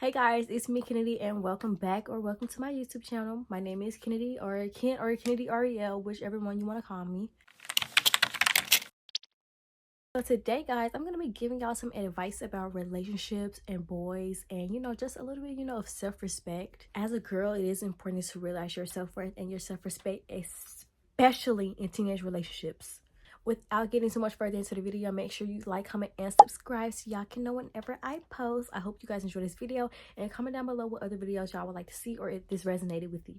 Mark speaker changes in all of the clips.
Speaker 1: Hey guys, it's me Kennedy and welcome back or welcome to my YouTube channel. My name is Kennedy or Ken or Kennedy Ariel, whichever one you want to call me. So today guys, I'm going to be giving y'all some advice about relationships and boys and just a little bit of self-respect. As a girl, it is important to realize your self-worth and your self-respect, especially in teenage relationships. Without getting too much further into the video, make sure you like, comment, and subscribe so y'all can know whenever I post. I hope you guys enjoy this video and comment down below what other videos y'all would like to see or if this resonated with you.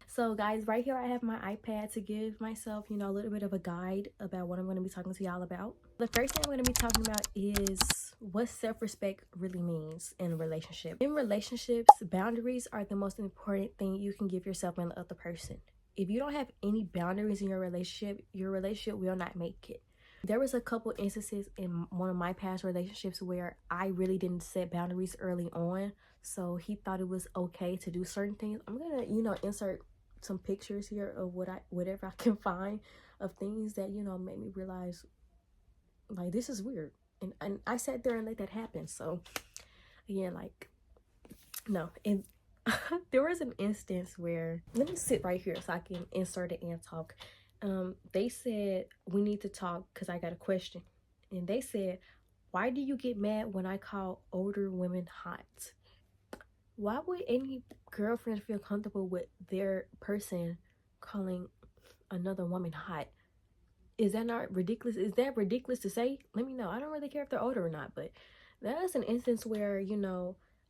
Speaker 1: So guys, right here I have my iPad to give myself, a little bit of a guide about what I'm going to be talking to y'all about. The first thing I'm going to be talking about is what self-respect really means in a relationship. In relationships, boundaries are the most important thing you can give yourself and the other person. If you don't have any boundaries in your relationship will not make it. There was a couple instances in one of my past relationships where I really didn't set boundaries early on, so he thought it was okay to do certain things. I'm gonna insert some pictures here of whatever I can find of things that made me realize like this is weird, and I sat there and let that happen. So again, like, no. And there was an instance where, let me sit right here so I can insert it and talk. They said we need to talk because I got a question, and they said, why do you get mad when I call older women hot? Why would any girlfriend feel comfortable with their person calling another woman hot? Is that not ridiculous? Is that ridiculous to say? Let me know. I don't really care if they're older or not, but that is an instance where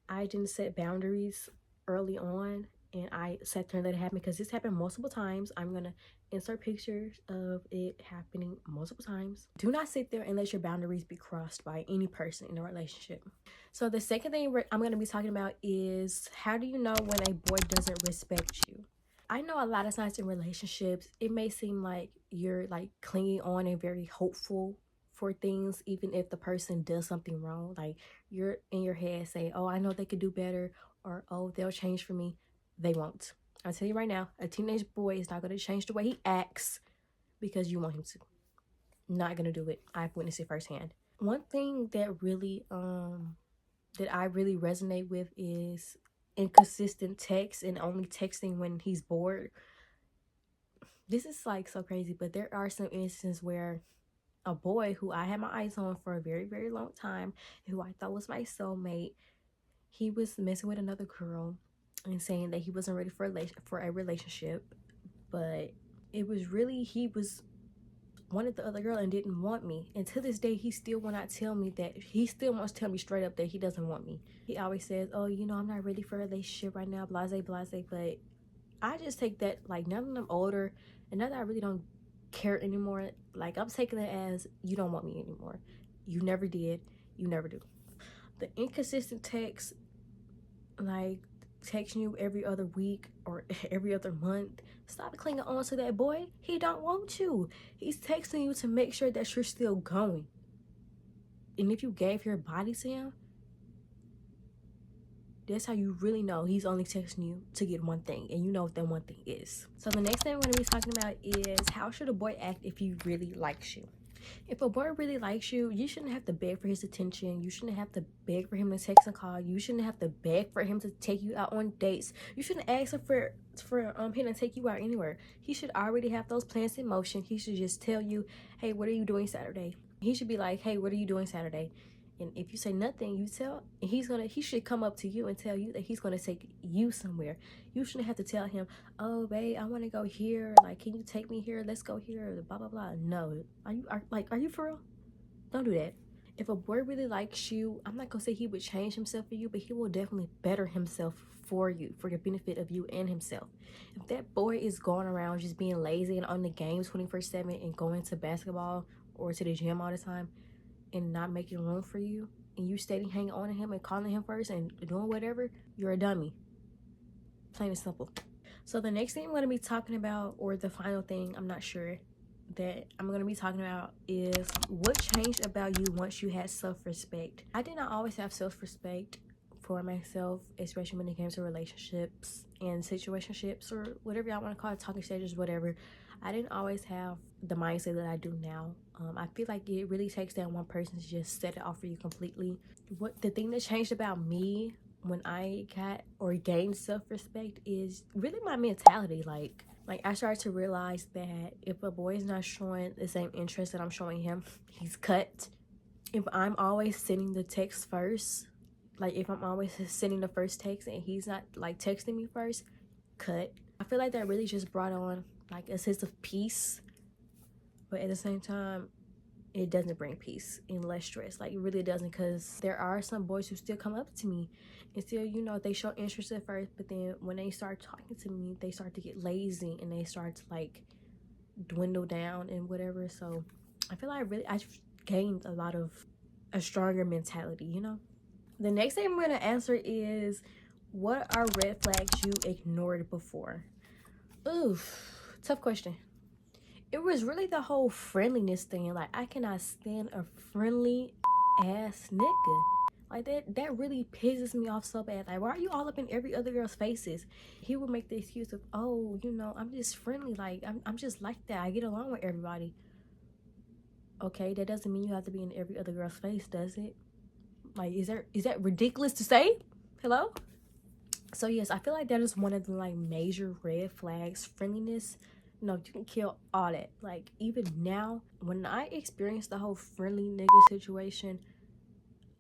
Speaker 1: I didn't set boundaries early on, and I sat there and let it happen because this happened multiple times. I'm gonna insert pictures of it happening multiple times. Do not sit there and let your boundaries be crossed by any person in a relationship. So the second thing I'm gonna be talking about is, how do you know when a boy doesn't respect you? I know a lot of times in relationships, it may seem like you're like clinging on and very hopeful for things, even if the person does something wrong. Like, you're in your head saying, oh, I know they could do better, or oh, they'll change for me. They won't. I'll tell you right now, a teenage boy is not going to change the way he acts because you want him to. Not going to do it. I've witnessed it firsthand. One thing that really that I really resonate with is inconsistent text and only texting when he's bored. This is like so crazy, but there are some instances where a boy who I had my eyes on for a very, very long time, who I thought was my soulmate, he was messing with another girl and saying that he wasn't ready for a relationship, but it was really, he was wanted the other girl and didn't want me. And to this day, he still will not tell me that. He still wants to tell me straight up that he doesn't want me. He always says, oh, I'm not ready for a relationship right now, blase, blase. But I just take that, like, now that I'm older and now that I really don't care anymore, like, I'm taking it as, you don't want me anymore. You never did. You never do. The inconsistent text, like texting you every other week or every other month, stop clinging on to that boy. He don't want you. He's texting you to make sure that you're still going. And if you gave your body to him, that's how you really know he's only texting you to get one thing, and you know what that one thing is. So the next thing we're going to be talking about is, how should a boy act if he really likes you? If a boy really likes you, you shouldn't have to beg for his attention. You shouldn't have to beg for him to text and call. You shouldn't have to beg for him to take you out on dates. You shouldn't ask him for him to take you out anywhere. He should already have those plans in motion. He should just tell you, hey, what are you doing Saturday? He should be like, hey, what are you doing Saturday? And if you say nothing, he should come up to you and tell you that he's gonna take you somewhere. You shouldn't have to tell him, oh babe, I want to go here, like, can you take me here, let's go here, blah blah blah. No. Are you for real? Don't do that. If a boy really likes you, I'm not gonna say he would change himself for you, but he will definitely better himself for you, for the benefit of you and himself. If that boy is going around just being lazy and on the games 24/7 and going to basketball or to the gym all the time and not making room for you, and you steady hanging on to him and calling him first and doing whatever, you're a dummy. Plain and simple. So the next thing I'm going to be talking about, or the final thing, I'm not sure, that I'm going to be talking about is what changed about you once you had self-respect. I did not always have self-respect for myself, especially when it came to relationships and situationships, or whatever y'all want to call it, talking stages, whatever. I didn't always have the mindset that I do now. I feel like it really takes that one person to just set it off for you completely. What the thing that changed about me when I got or gained self-respect is really my mentality. Like I started to realize that if a boy is not showing the same interest that I'm showing him, he's cut. If I'm always sending the text first, like if I'm always sending the first text and he's not like texting me first, cut. I feel like that really just brought on like a sense of peace, but at the same time it doesn't bring peace and less stress. Like it really doesn't, because there are some boys who still come up to me and still, you know, they show interest at first, but then when they start talking to me, they start to get lazy and they start to like dwindle down and whatever. So I feel like I've gained a stronger mentality, you know. The next thing I'm going to answer is, what are red flags you ignored before? Oof, tough question. It was really the whole friendliness thing. Like, I cannot stand a friendly ass nigga. Like, that really pisses me off so bad. Like, why are you all up in every other girl's faces? He would make the excuse of, oh, you know, I'm just friendly. Like, I'm just like that. I get along with everybody. Okay, that doesn't mean you have to be in every other girl's face, does it? Like, is that ridiculous to say? Hello? So yes, I feel like that is one of the like major red flags. Friendliness, no, you can kill all that. Like, even now, when I experienced the whole friendly nigga situation,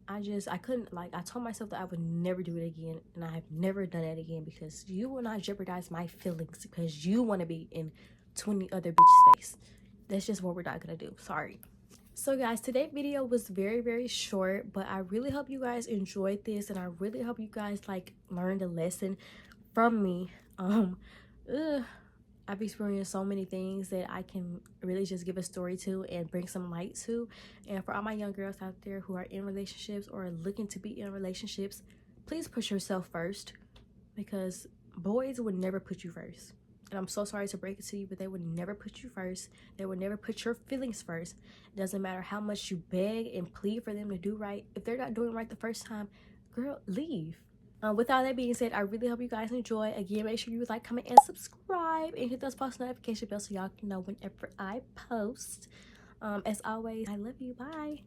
Speaker 1: I couldn't, like, I told myself that I would never do it again, and I have never done it again, because you will not jeopardize my feelings because you want to be in 20 other bitches' face. That's just what we're not gonna do. Sorry. So guys, today's video was very short, but I really hope you guys enjoyed this, and I really hope you guys like learned a lesson from me. I've experienced so many things that I can really just give a story to and bring some light to. And for all my young girls out there who are in relationships or are looking to be in relationships, please put yourself first, because boys would never put you first. And I'm so sorry to break it to you, but they would never put you first. They would never put your feelings first. It doesn't matter how much you beg and plead for them to do right. If they're not doing right the first time, girl, leave. With all that being said, I really hope you guys enjoy. Again, make sure you like, comment, and subscribe, and hit those post notification bell so y'all can know whenever I post. As always, I love you. Bye.